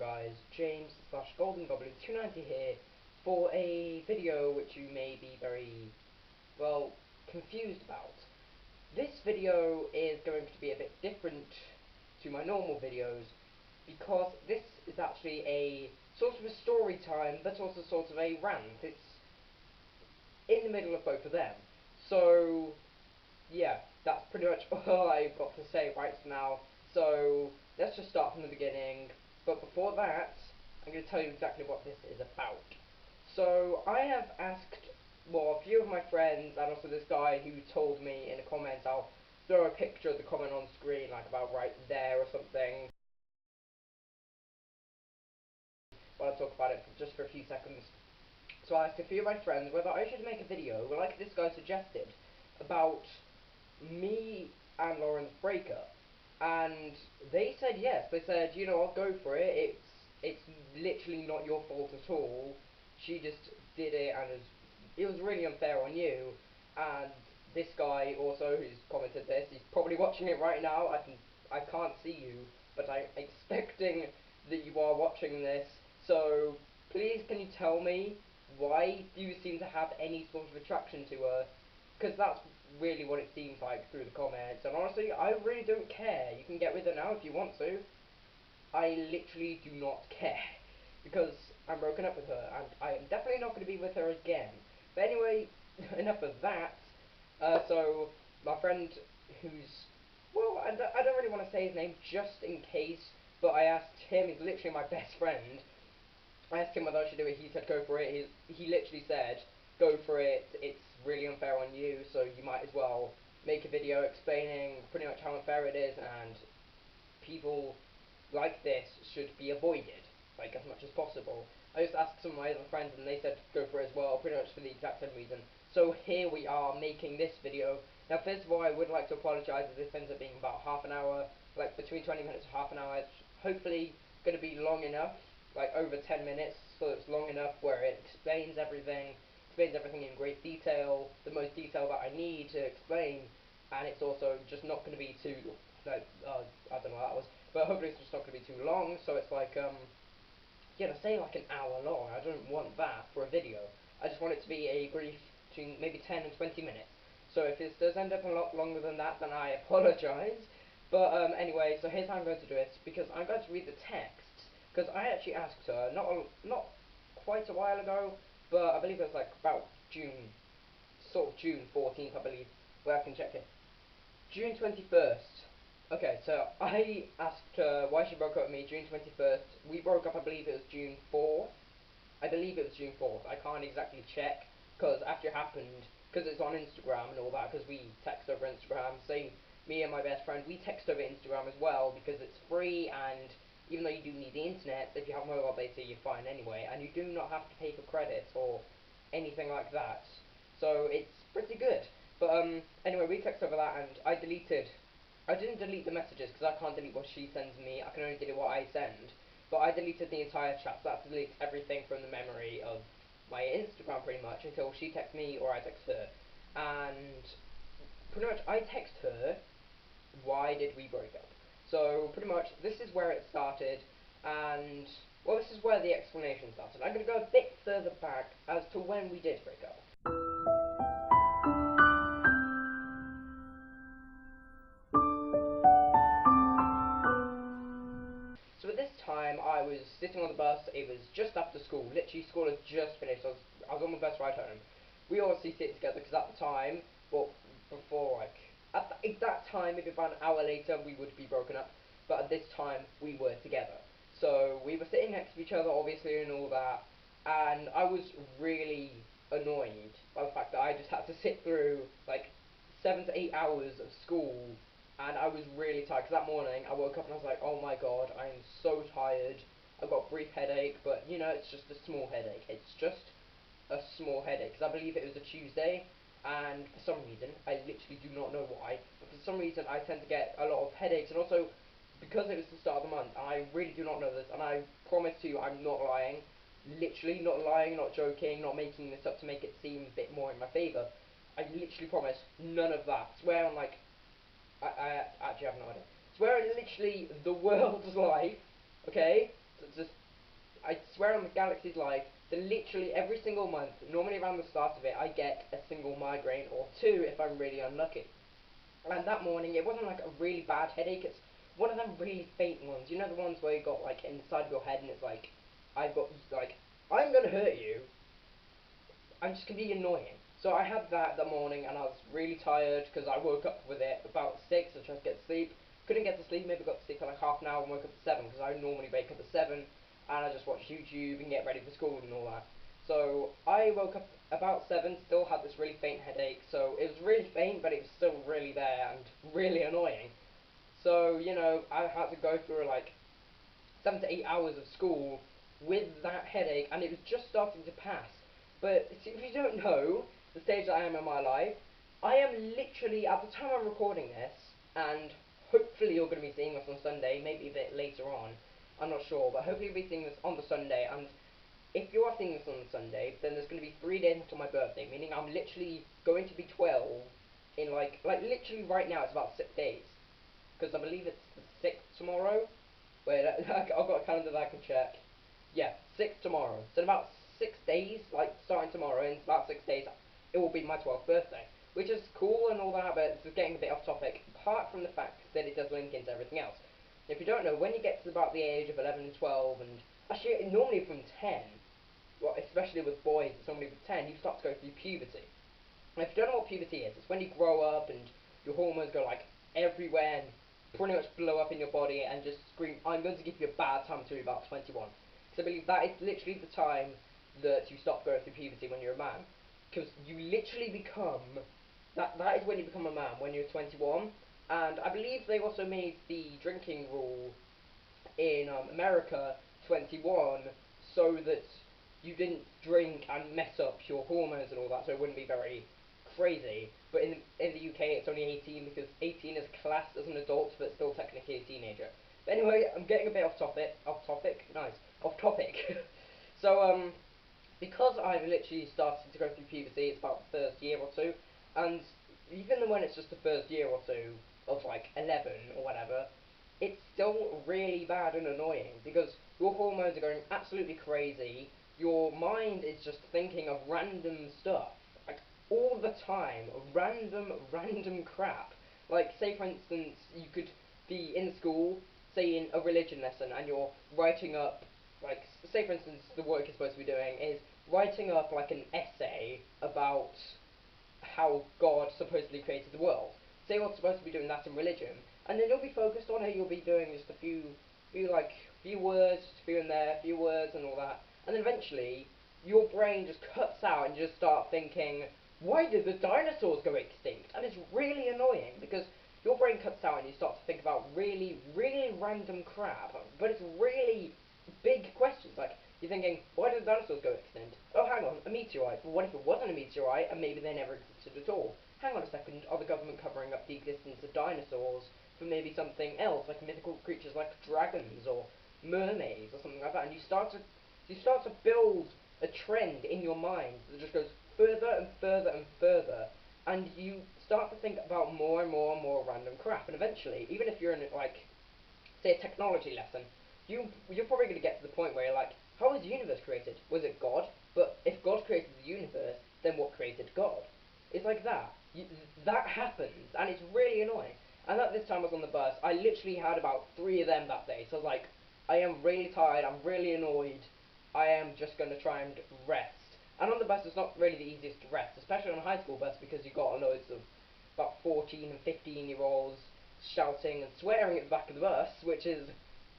guys, James slash Golden Goblin 290 here for a video which you may be very, well, confused about. This video is going to be a bit different to my normal videos because this is actually a sort of a story time but also sort of a rant. It's in the middle of both of them. So yeah, that's pretty much all I've got to say right now. So let's just start from the beginning. But before that, I'm going to tell you exactly what this is about. So I have asked, well, a few of my friends and also this guy who told me in the comments, I'll throw a picture of the comment on screen, like about right there or something, while I talk about it just for a few seconds. So I asked a few of my friends whether I should make a video, like this guy suggested, about me and Lauren's breakup, and they said yes. They said, you know, I'll go for it. It's literally not your fault at all. She just did it, and it was really unfair on you. And this guy also, who's commented this, he's probably watching it right now. I can't see you, but I'm expecting that you are watching this. So please, can you tell me why do you seem to have any sort of attraction to her? Because that's really what it seems like through the comments, and honestly, I really don't care. You can get with her now if you want to. I literally do not care, because I'm broken up with her, and I am definitely not going to be with her again. But anyway, enough of that. So, my friend who's, well, I don't really want to say his name just in case, but I asked him, he's literally my best friend, I asked him whether I should do it. He said go for it. He literally said go for it. It's really unfair on you, so you might as well make a video explaining pretty much how unfair it is, and people like this should be avoided, like, as much as possible. I just asked some of my other friends and they said go for it as well, pretty much for the exact same reason. So here we are making this video. Now first of all, I would like to apologise if this ends up being about half an hour, like between 20 minutes and half an hour. It's hopefully going to be long enough, like over 10 minutes, so it's long enough where it explains everything in great detail, the most detail that I need to explain, and it's also just not going to be too, like, I don't know what that was, but hopefully it's just not going to be too long, so it's like, yeah, say like an hour long. I don't want that for a video. I just want it to be a brief, between maybe 10 and 20 minutes. So if this does end up a lot longer than that, then I apologise. But anyway, so here's how I'm going to do it, because I'm going to read the text, because I actually asked her, not quite a while ago, but I believe it was like about June, sort of June 14th, I believe, where I can check it. June 21st. Okay, so I asked her why she broke up with me June 21st. We broke up, I believe it was June 4th. I believe it was June 4th. I can't exactly check, because after it happened, because it's on Instagram and all that, because we text over Instagram, say, me and my best friend, we text over Instagram as well, because it's free, and even though you do need the internet, if you have mobile data, you're fine anyway, and you do not have to pay for credits or anything like that. So it's pretty good. But anyway, we text over that, and I didn't delete the messages because I can't delete what she sends me. I can only delete what I send. But I deleted the entire chat. So that deletes everything from the memory of my Instagram pretty much until she texts me or I text her. And pretty much I text her, why did we break up? So pretty much this is where it started, and well, this is where the explanation started. I'm going to go a bit further back as to when we did break up. So at this time, I was sitting on the bus. It was just after school. Literally, school had just finished. I was on the bus ride home. We obviously sit together because at the time, well, before, like, at the exact time, maybe about an hour later, we would be broken up. But at this time, we were together. So we were sitting next to each other, obviously, and all that. And I was really annoyed by the fact that I just had to sit through, like, 7 to 8 hours of school, and I was really tired, because that morning I woke up and I was like, oh my god, I am so tired. I've got a brief headache, but you know, it's just a small headache. It's just a small headache, because I believe it was a Tuesday, and for some reason, I literally do not know why, but for some reason I tend to get a lot of headaches, and also, because it was the start of the month, and I really do not know this, and I promise to you, I'm not lying, literally not lying, not joking, not making this up to make it seem a bit more in my favour. I literally promise none of that. Swear on, like, I actually have no idea. Swear on literally the world's life, okay? So just I swear on the galaxy's life that literally every single month, normally around the start of it, I get a single migraine or two if I'm really unlucky. And that morning, it wasn't like a really bad headache. It's one of them really faint ones. You know the ones where you got like inside of your head and it's like, I've got like, I'm gonna hurt you. I'm just gonna be annoying. So I had that morning and I was really tired because I woke up with it about 6. I tried to get to sleep. Couldn't get to sleep. Maybe got to sleep for like half an hour and woke up at 7 because I normally wake up at 7 and I just watch YouTube and get ready for school and all that. So I woke up about 7, still had this really faint headache. So it was really faint, but it was still really there and really annoying. So, you know, I had to go through like 7 to 8 hours of school with that headache, and it was just starting to pass. But if you don't know the stage that I am in my life, I am literally, at the time I'm recording this, and hopefully you're going to be seeing this on Sunday, maybe a bit later on, I'm not sure, but hopefully you'll be seeing this on the Sunday, and if you are seeing this on the Sunday, then there's going to be 3 days until my birthday, meaning I'm literally going to be 12 in like literally right now it's about 6 days, because I believe it's the 6th tomorrow. Wait, I've got a calendar that I can check. Yeah, 6th tomorrow. So in about 6 days, like starting tomorrow, in about 6 days, it will be my 12th birthday. Which is cool and all that, but it's getting a bit off topic, apart from the fact that it does link into everything else. If you don't know, when you get to about the age of 11 and 12, and actually normally from 10, well, especially with boys, it's normally with 10, you start to go through puberty. And if you don't know what puberty is, it's when you grow up and your hormones go like everywhere and pretty much blow up in your body and just scream, I'm going to give you a bad time until you're about 21. Because I believe that is literally the time that you stop going through puberty when you're a man. Because you literally become, that is when you become a man, when you're 21. And I believe they also made the drinking rule in America 21 so that you didn't drink and mess up your hormones and all that, so it wouldn't be very crazy. But in the UK, it's only 18 because 18 is classed as an adult, but still technically a teenager. But anyway, I'm getting a bit off topic. Off topic, nice. Off topic. So because I've literally started to go through puberty, it's about the first year or two, and even when it's just the first year or two of like 11 or whatever, it's still really bad and annoying because your hormones are going absolutely crazy. Your mind is just thinking of random stuff, like all the time, random crap. Like, say for instance, you could be in school, say in a religion lesson, and you're writing up, like, say for instance, the work you're supposed to be doing is writing up like an essay about how God supposedly created the world. Say you're supposed to be doing that in religion, and then you'll be focused on it. You'll be doing just a few words, just a few in there, a few words, and all that. And then eventually, your brain just cuts out, and you just start thinking, why did the dinosaurs go extinct? And it's really annoying because your brain cuts out, and you start to think about really random crap. But it's really big questions. Like, you're thinking, why did the dinosaurs go extinct? Oh, hang on, a meteorite. Well, what if it wasn't a meteorite and maybe they never existed at all? Hang on a second, are the government covering up the existence of dinosaurs for maybe something else, like mythical creatures like dragons or mermaids or something like that? And you start to build a trend in your mind that just goes further and further and further, and you start to think about more and more and more random crap. And eventually, even if you're in like say a technology lesson, you're probably going to get to the point where you're like, how was the universe created? Was it God? But if God created the universe, then what created God? It's like that. That happens, and it's really annoying. And at this time I was on the bus, I literally had about 3 of them that day. So I was like, I am really tired, I'm really annoyed, I am just going to try and rest. And on the bus it's not really the easiest to rest, especially on a high school bus because you've got loads of about 14 and 15 year olds shouting and swearing at the back of the bus, which is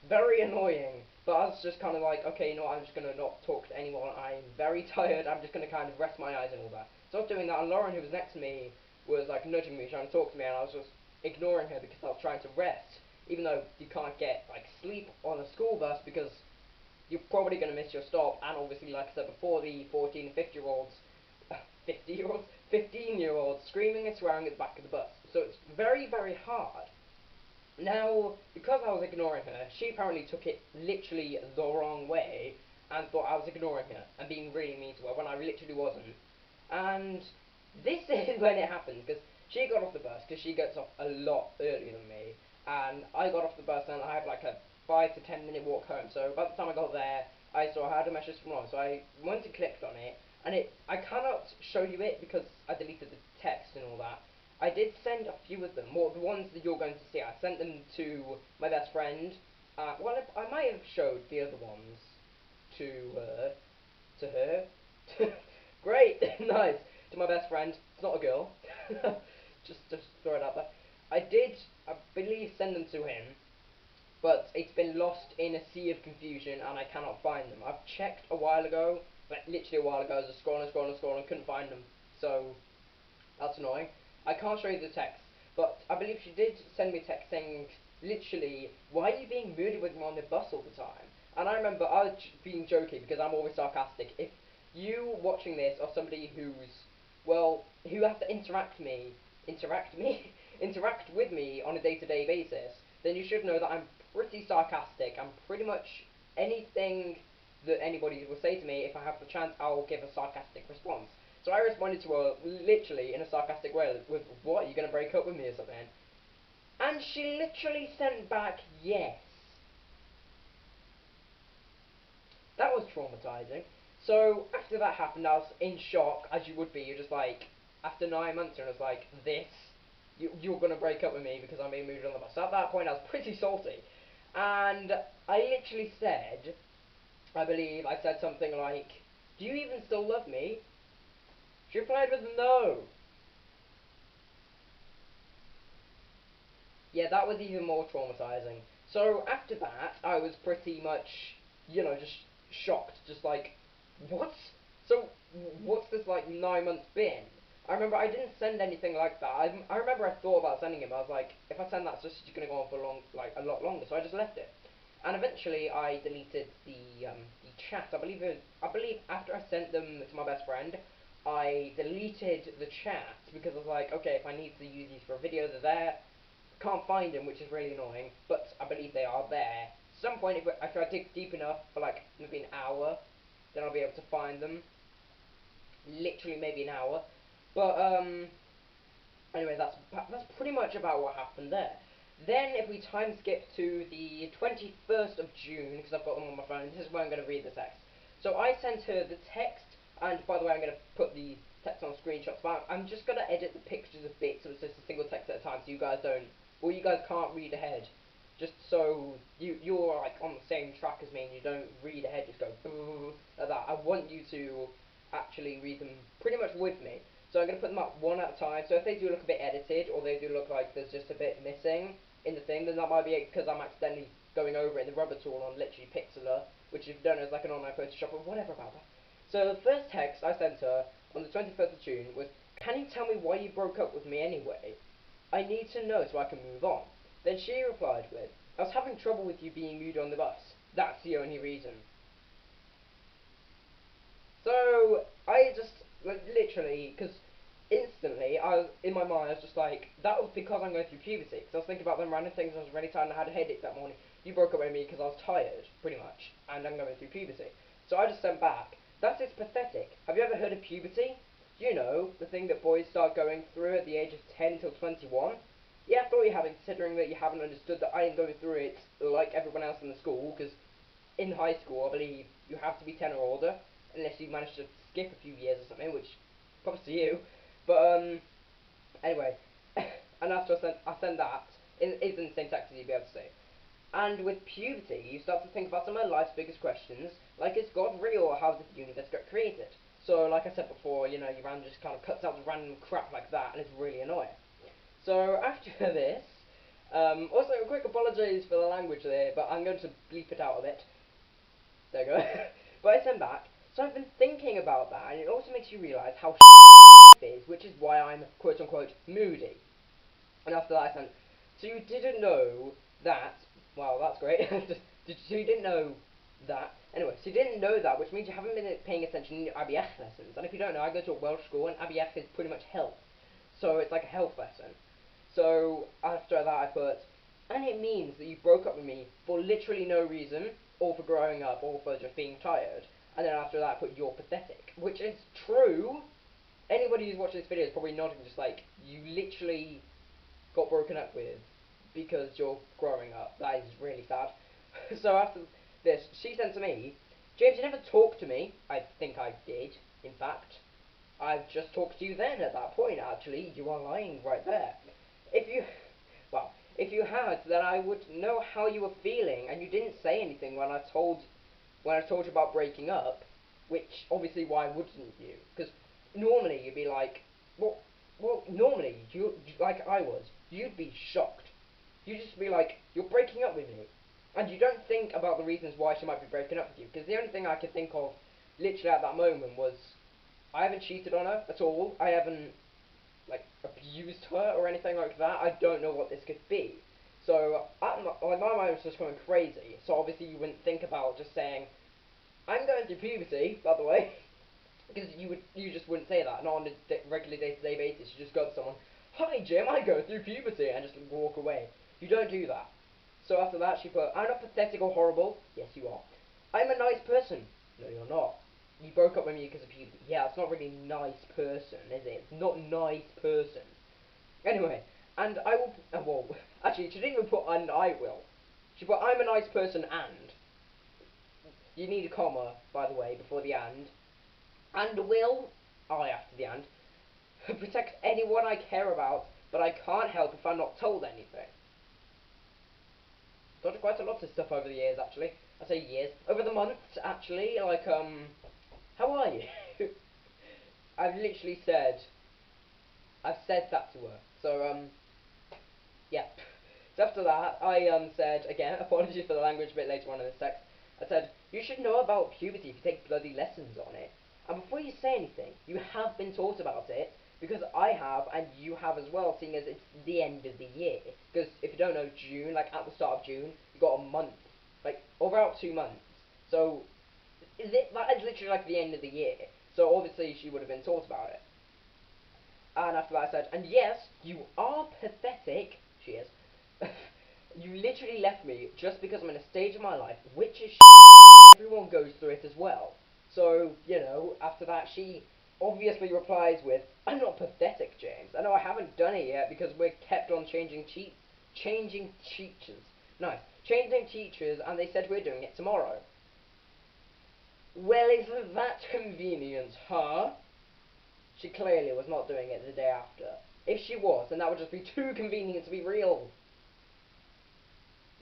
very annoying. But I was just kind of like, okay, you know what, I'm just going to not talk to anyone, I'm very tired, I'm just going to kind of rest my eyes and all that. So I was doing that, and Lauren, who was next to me, was like nudging me, trying to talk to me, and I was just ignoring her because I was trying to rest, even though you can't get like sleep on a school bus because you're probably going to miss your stop, and obviously, like I said before, the 14 and 50-year-olds, 50-year-olds, 15-year-olds screaming and swearing at the back of the bus. So it's very hard. Now, because I was ignoring her, she apparently took it literally the wrong way and thought I was ignoring her and being really mean to her when I literally wasn't. And this is when it happened, because she got off the bus, because she gets off a lot earlier than me, and I got off the bus and I had like a 5 to 10 minute walk home. So by the time I got there, I saw I had a message from Lauren, so I went and clicked on it, and I cannot show you it because I deleted the text and all that. I did send a few of them, well, the ones that you're going to see. I sent them to my best friend. Well, I might have showed the other ones to to her. Great, nice. To my best friend. It's not a girl. just throw it out there. I did, I believe, send them to him, but it's been lost in a sea of confusion and I cannot find them. I've checked a while ago, like literally a while ago, I was just scrolling, couldn't find them. So that's annoying. I can't show you the text, but I believe she did send me a text saying, literally, why are you being moody with me on the bus all the time? And I remember I was being jokey because I'm always sarcastic. If you watching this are somebody who's, well, who has to interact with me on a day-to-day basis, then you should know that I'm pretty sarcastic. I'm pretty much anything that anybody will say to me, if I have the chance, I'll give a sarcastic response. So I responded to her literally in a sarcastic way with, what, are you going to break up with me or something? And she literally sent back, yes. That was traumatizing. So after that happened, I was in shock, as you would be. You're just like, after 9 months, and it's like, this, you're going to break up with me because I'm being moved on the bus. So at that point, I was pretty salty. And I literally said, I believe I said something like, do you even still love me? She replied with no. Yeah, that was even more traumatizing. So after that, I was pretty much, just shocked. Just like, what? So, what's this, like, 9 months been? I remember I didn't send anything like that. I remember I thought about sending it, but I was like, if I send that, it's just going to go on for a lot longer. So I just left it. And eventually, I deleted the chat. I believe after I sent them to my best friend, I deleted the chat because I was like, okay, if I need to use these for a video, they're there. Can't find them, which is really annoying, but I believe they are there. At some point, if I dig deep enough for like maybe an hour, then I'll be able to find them. Literally, maybe an hour. But anyway, that's pretty much about what happened there. Then, if we time skip to the 21st of June, because I've got them on my phone, this is where I'm going to read the text. So I sent her the text, and by the way, I'm going to put the text on screenshots, but I'm just going to edit the pictures a bit so it's just a single text at a time, so you guys don't, well, you guys can't read ahead. Just so you're like on the same track as me and you don't read ahead, just go like that. I want you to actually read them pretty much with me. So I'm going to put them up one at a time. So if they do look a bit edited, or they do look like there's just a bit missing in the thing, then that might be it because I'm accidentally going over it in the rubber tool on literally Pixlr, which if you don't know is like an online Photoshop or whatever about that. So the first text I sent her on the 21st of June was, can you tell me why you broke up with me anyway? I need to know so I can move on. Then she replied with, I was having trouble with you being moved on the bus. That's the only reason. So I just like literally because instantly I was in my mind I was just like that was because I'm going through puberty because I was thinking about them random things. I was really tired and I had a headache that morning. You broke up with me because I was tired pretty much and I'm going through puberty. So I just sent back. That is pathetic. Have you ever heard of puberty? You know, the thing that boys start going through at the age of 10 till 21. Yeah, I thought you haven't, considering that you haven't understood that I am going through it like everyone else in the school, because in high school, I believe you have to be 10 or older, unless you manage to skip a few years or something, which props to you. But anyway, and after I sent that, it's in the same text as you'd be able to see. And with puberty, you start to think about some of life's biggest questions, like is God real or how did the universe get created? So, like I said before, your random just kind of cuts out random crap like that, and it's really annoying. So after this, also a quick apologies for the language there, but I'm going to bleep it out a bit. There you go. But I sent back. So I've been thinking about that, and it also makes you realise how it is, which is why I'm quote unquote moody. And after that I sent, so you didn't know that, well that's great, so you didn't know that, anyway, so you didn't know that, which means you haven't been paying attention in your ABF lessons, and if you don't know, I go to a Welsh school, and ABF is pretty much health, so it's like a health lesson. So after that I put, and it means that you broke up with me for literally no reason, or for growing up, or for just being tired, and then after that I put, you're pathetic, which is true. Anybody who's watching this video is probably nodding, just like, you literally got broken up with because you're growing up. That is really sad. So after this, she sent to me, James, you never talked to me. I think I did, in fact. I've just talked to you then at that point, actually. You are lying right there. If you, well, if you had, then I would know how you were feeling, and you didn't say anything when I told you about breaking up, which, obviously, why wouldn't you? Because normally you'd be like, normally, like I was, you'd be shocked. You'd just be like, you're breaking up with me. And you don't think about the reasons why she might be breaking up with you, because the only thing I could think of, literally at that moment, was, I haven't cheated on her at all. I haven't, like, abused her or anything like that. I don't know what this could be. So, my mind was just going crazy. So obviously you wouldn't think about just saying, I'm going through puberty, by the way. Because you just wouldn't say that. Not on a regular day-to-day basis. You just go to someone, hi Jim, I go through puberty, and just walk away. You don't do that. So after that she put, I'm not pathetic or horrible. Yes you are. I'm a nice person. No you're not. You broke up with me because of puberty. Yeah, it's not really nice person, is it? It's not nice person. Anyway, and I will, well, actually, she didn't even put, and I will. She put, I'm a nice person, and. You need a comma, by the way, before the and will, I after the and, protect anyone I care about, but I can't help if I'm not told anything. Done quite a lot of stuff over the years, actually. I say years. Over the months, actually, like, how are you? I've literally said, I've said that to her. So, yeah. So after that, I said, again, apologies for the language a bit later on in this text, I said, you should know about puberty if you take bloody lessons on it. And before you say anything, you have been taught about it, because I have, and you have as well, seeing as it's the end of the year. Because if you don't know, June, like at the start of June, you got a month, like, over about 2 months. So, that is literally like the end of the year. So obviously she would have been taught about it. And after that I said, and yes, you are pathetic, she is. You literally left me just because I'm in a stage of my life, which is everyone goes through it as well. So, you know, after that she obviously replies with, I'm not pathetic, James. I know I haven't done it yet because we're kept on changing teachers. Nice. Changing teachers, and they said we're doing it tomorrow. Well, isn't that convenient, huh? She clearly was not doing it the day after. If she was, then that would just be too convenient to be real.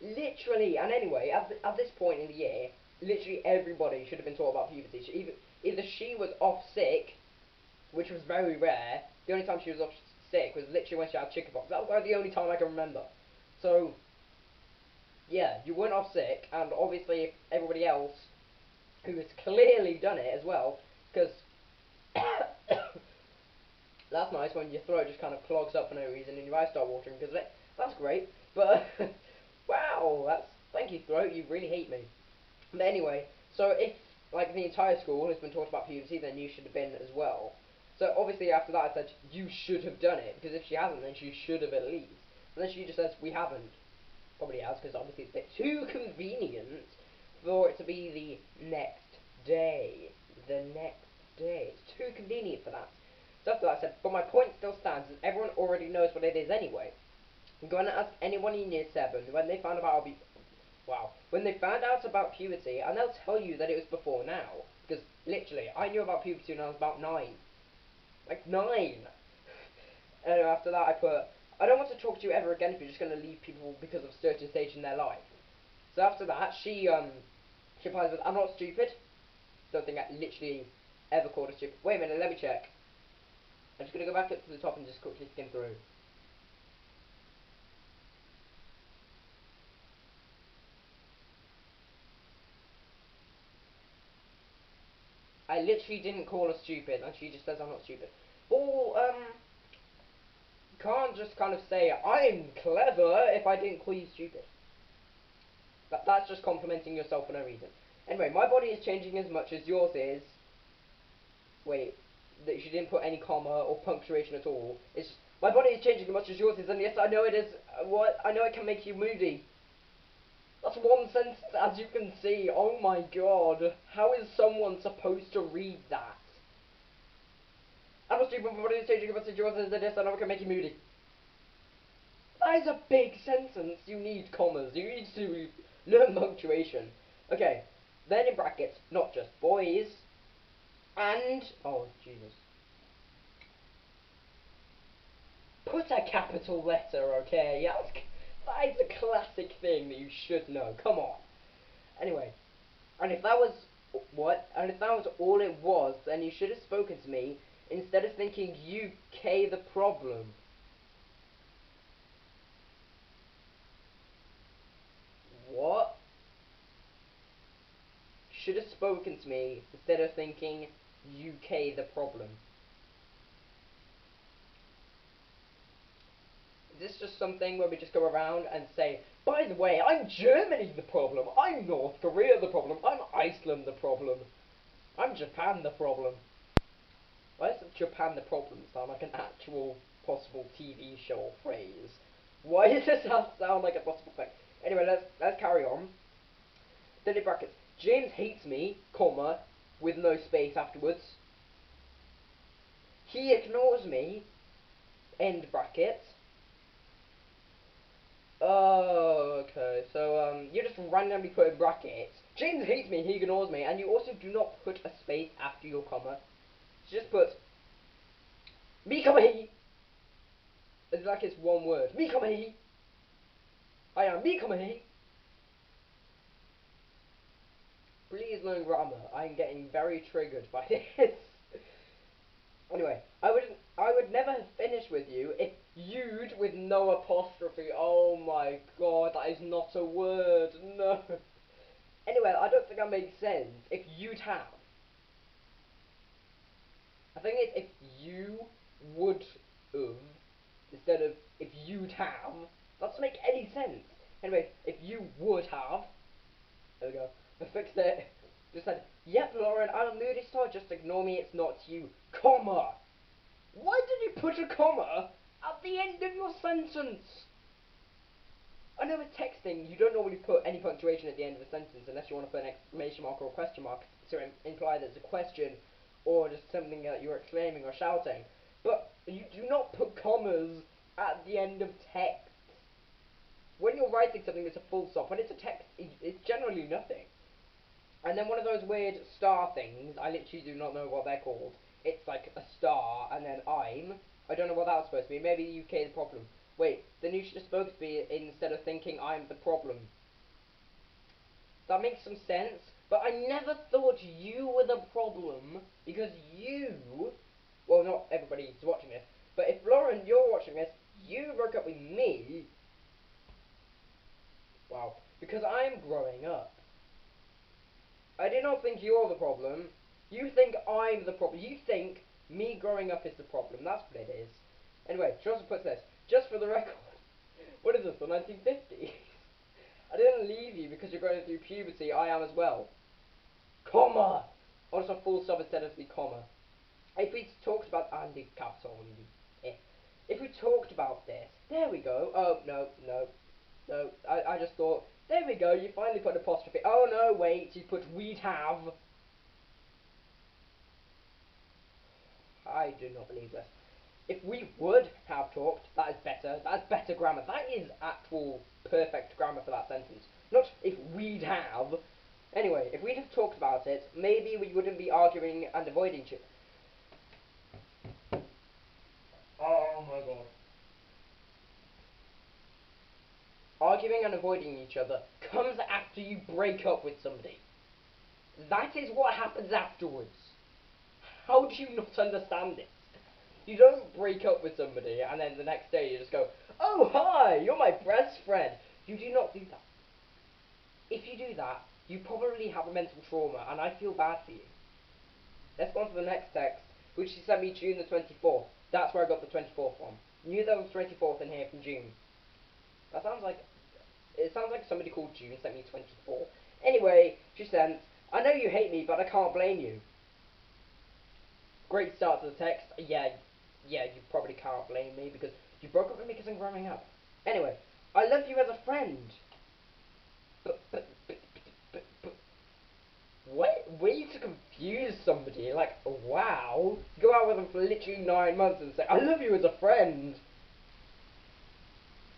Literally, and anyway, at this point in the year, literally everybody should have been taught about puberty. Either she was off sick, which was very rare. The only time she was off sick was literally when she had chickenpox. That was like the only time I can remember. So, yeah, you weren't off sick, and obviously everybody else who has clearly done it as well, because that's nice when your throat just kind of clogs up for no reason and your eyes start watering because of it. That's great. But, wow, thank you, throat, you really hate me. But anyway, so if, like, the entire school has been taught about puberty, then you should have been as well. So obviously after that I said, you should have done it, because if she hasn't, then she should have at least. And then she just says, we haven't. Probably has, because obviously it's a bit too convenient for it to be the next day. The next day. It's too convenient for that. So after that I said, but my point still stands, as everyone already knows what it is anyway. I'm going to ask anyone in year 7, when they found out when they found out about puberty, and they'll tell you that it was before now. Because, literally, I knew about puberty when I was about 9. Like, 9! And after that I put, I don't want to talk to you ever again if you're just going to leave people because of a certain stage in their life. So after that, she replies with, I'm not stupid. Don't think I literally ever called her stupid. Wait a minute, let me check. I'm just going to go back up to the top and just quickly skim through. I literally didn't call her stupid, and she just says I'm not stupid. Well, can't just kind of say, I'm clever, if I didn't call you stupid. That's just complimenting yourself for no reason. Anyway, my body is changing as much as yours is. Wait, that she didn't put any comma or punctuation at all. It's just, my body is changing as much as yours is, and yes, I know it is. What? I know it can make you moody. That's one sentence, as you can see. Oh my god. How is someone supposed to read that? I'm not stupid, my body is changing as much as yours is, and yes, I know it can make you moody. That is a big sentence. You need commas. You need to learn punctuation. Okay. Then in brackets, not just boys, and, oh Jesus, put a capital letter, okay? That is a classic thing that you should know, come on. Anyway, and if that was, what? And if that was all it was, then you should have spoken to me instead of thinking UK the problem. What? Should have spoken to me instead of thinking UK the problem. Is this just something where we just go around and say, by the way, I'm Germany the problem, I'm North Korea the problem, I'm Iceland the problem, I'm Japan the problem? Why does Japan the problem sound like an actual possible TV show or phrase? Why does this sound like a possible thing? Anyway, let's carry on. Then in brackets, James hates me, comma, with no space afterwards. He ignores me, end bracket. Oh, okay. So, you just randomly put in brackets. James hates me, he ignores me, and you also do not put a space after your comma. So just put me, comma, he. It's like it's one word. Me, comma, he. I am me, comma, he. Please learn grammar. I'm getting very triggered by this. Anyway, I would never have finished with you if you'd with no apostrophe. Oh my god, that is not a word. No. Anyway, I don't think that makes sense. If you'd have. I think it's if you would have instead of if you'd have. That doesn't make any sense. Anyway, if you would have. There we go. I fixed it. Just said, yep, Lauren, I'm a moody star. Just ignore me. It's not you. Comma. Why did you put a comma at the end of your sentence? I know with texting, you don't normally put any punctuation at the end of a sentence unless you want to put an exclamation mark or a question mark to imply that it's a question or just something that you're exclaiming or shouting. But you do not put commas at the end of text. When you're writing something, it's a full stop. When it's a text, it's generally nothing. And then one of those weird star things, I literally do not know what they're called. It's like a star and then I'm. I don't know what that was supposed to be. Maybe the UK the problem. Wait, then you should have spoken to me instead of thinking I'm the problem. That makes some sense, but I never thought you were the problem because you, well, not everybody who's watching this, but if Lauren, you're watching this, you broke up with me. Wow, because I'm growing up. I do not think you're the problem. You think I'm the problem. You think me growing up is the problem. That's what it is. Anyway, she also puts this. Just for the record. What is this, the 1950s? I didn't leave you because you're going through puberty. I am as well. Comma! Also full stop instead of the comma. If we talked about Andy capital and the if we talked about this, there we go. Oh no, no. No, I just thought, there we go, you finally put an apostrophe. Oh no, wait, you put we'd have. I do not believe this. If we would have talked, that is better. That is better grammar. That is actual perfect grammar for that sentence. Not if we'd have. Anyway, if we'd have talked about it, maybe we wouldn't be arguing and avoiding each other. Oh my god. Arguing and avoiding each other comes after you break up with somebody. That is what happens afterwards. How do you not understand this? You don't break up with somebody and then the next day you just go, oh hi, you're my best friend. You do not do that. If you do that, you probably have a mental trauma and I feel bad for you. Let's go on to the next text, which she sent me June the 24th. That's where I got the 24th from. Knew there was 24th in here from June. That sounds like, it sounds like somebody called June sent me 24. Anyway, she sent, I know you hate me, but I can't blame you. Great start to the text. Yeah, you probably can't blame me because you broke up with me because I'm growing up. Anyway, I love you as a friend. But what way to confuse somebody? Like, wow. Go out with them for literally 9 months and say, I love you as a friend.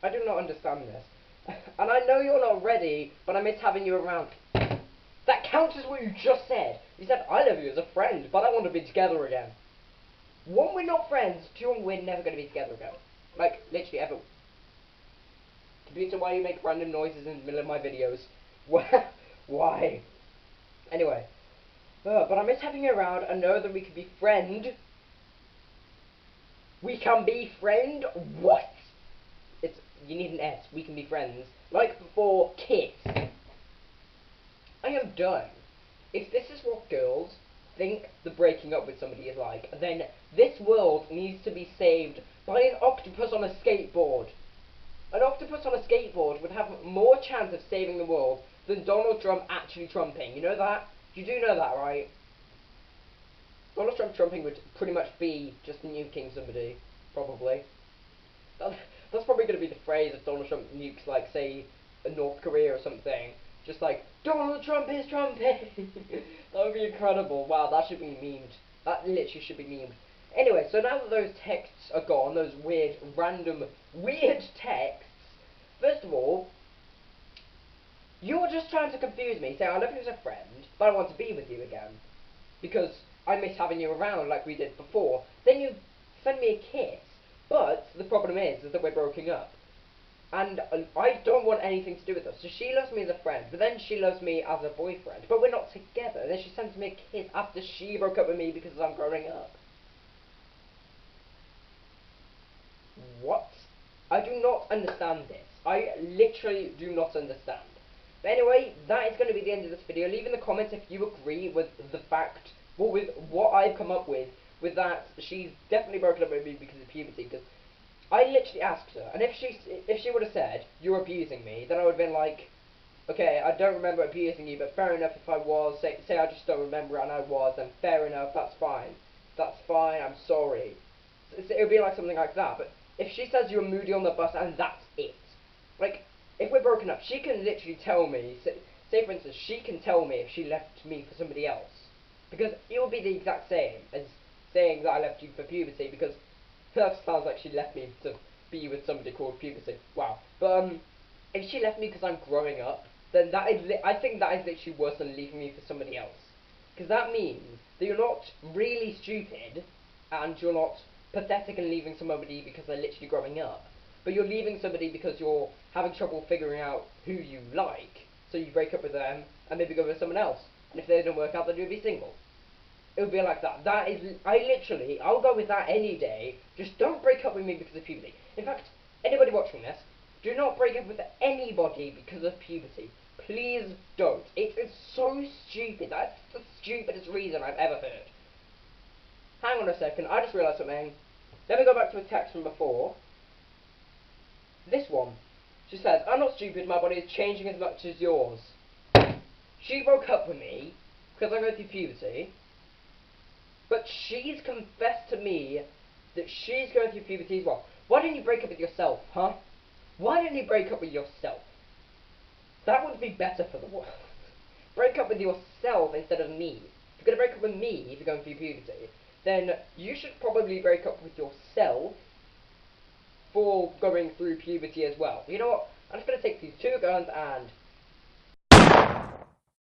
I do not understand this. And I know you're not ready, but I miss having you around. That counters what you just said. You said, I love you as a friend, but I want to be together again. One, we're not friends. Two, we're never going to be together again. Like, literally ever. Computer, why you make random noises in the middle of my videos? Why? Anyway. But I miss having you around. I know that we can be friend. We can be friend? What? You need an S. We can be friends. Like before, kiss. I am done. If this is what girls think the breaking up with somebody is like, then this world needs to be saved by an octopus on a skateboard. An octopus on a skateboard would have more chance of saving the world than Donald Trump actually trumping. You know that? You do know that, right? Donald Trump trumping would pretty much be just nuking somebody, probably. That's probably going to be the phrase if Donald Trump nukes, like, say, North Korea or something. Just like, Donald Trump is trumping! That would be incredible. Wow, that should be memed. That literally should be memed. Anyway, so now that those texts are gone, those weird, random, weird texts, first of all, you're just trying to confuse me, saying I love you as a friend, but I want to be with you again. Because I miss having you around like we did before. Then you send me a kiss, but the problem is that we're broken up. And I don't want anything to do with us. So she loves me as a friend, but then she loves me as a boyfriend. But we're not together. And then she sends me a kiss after she broke up with me because I'm growing up. What? I do not understand this. I literally do not understand. But anyway, that is going to be the end of this video. Leave in the comments if you agree with the fact, well, with what I've come up with that she's definitely broken up with me because of puberty. Because I literally asked her, and if she would have said, you're abusing me, then I would have been like, okay, I don't remember abusing you, but fair enough if I was. Say I just don't remember and I was, then fair enough, that's fine. That's fine, I'm sorry. So it would be like something like that. But if she says you're moody on the bus and that's it, like, if we're broken up, she can literally tell me, say for instance, she can tell me if she left me for somebody else. Because it would be the exact same as saying that I left you for puberty, because that sounds like she left me to be with somebody called puberty. Wow. But, if she left me because I'm growing up, then I think that is literally worse than leaving me for somebody else. Because that means that you're not really stupid, and you're not pathetic and leaving somebody because they're literally growing up. But you're leaving somebody because you're having trouble figuring out who you like, so you break up with them, and maybe go with someone else. And if they don't work out, then you'll be single. It would be like that. I'll go with that any day. Just don't break up with me because of puberty. In fact, anybody watching this, do not break up with anybody because of puberty. Please don't. It is so stupid. That's the stupidest reason I've ever heard. Hang on a second, I just realised something. Let me go back to a text from before. This one. She says, I'm not stupid, my body is changing as much as yours. She broke up with me because I go through puberty. But she's confessed to me that she's going through puberty as well. Why didn't you break up with yourself, huh? Why didn't you break up with yourself? That would be better for the world. Break up with yourself instead of me. If you're going to break up with me if you're going through puberty, then you should probably break up with yourself for going through puberty as well. You know what? I'm just going to take these two guns and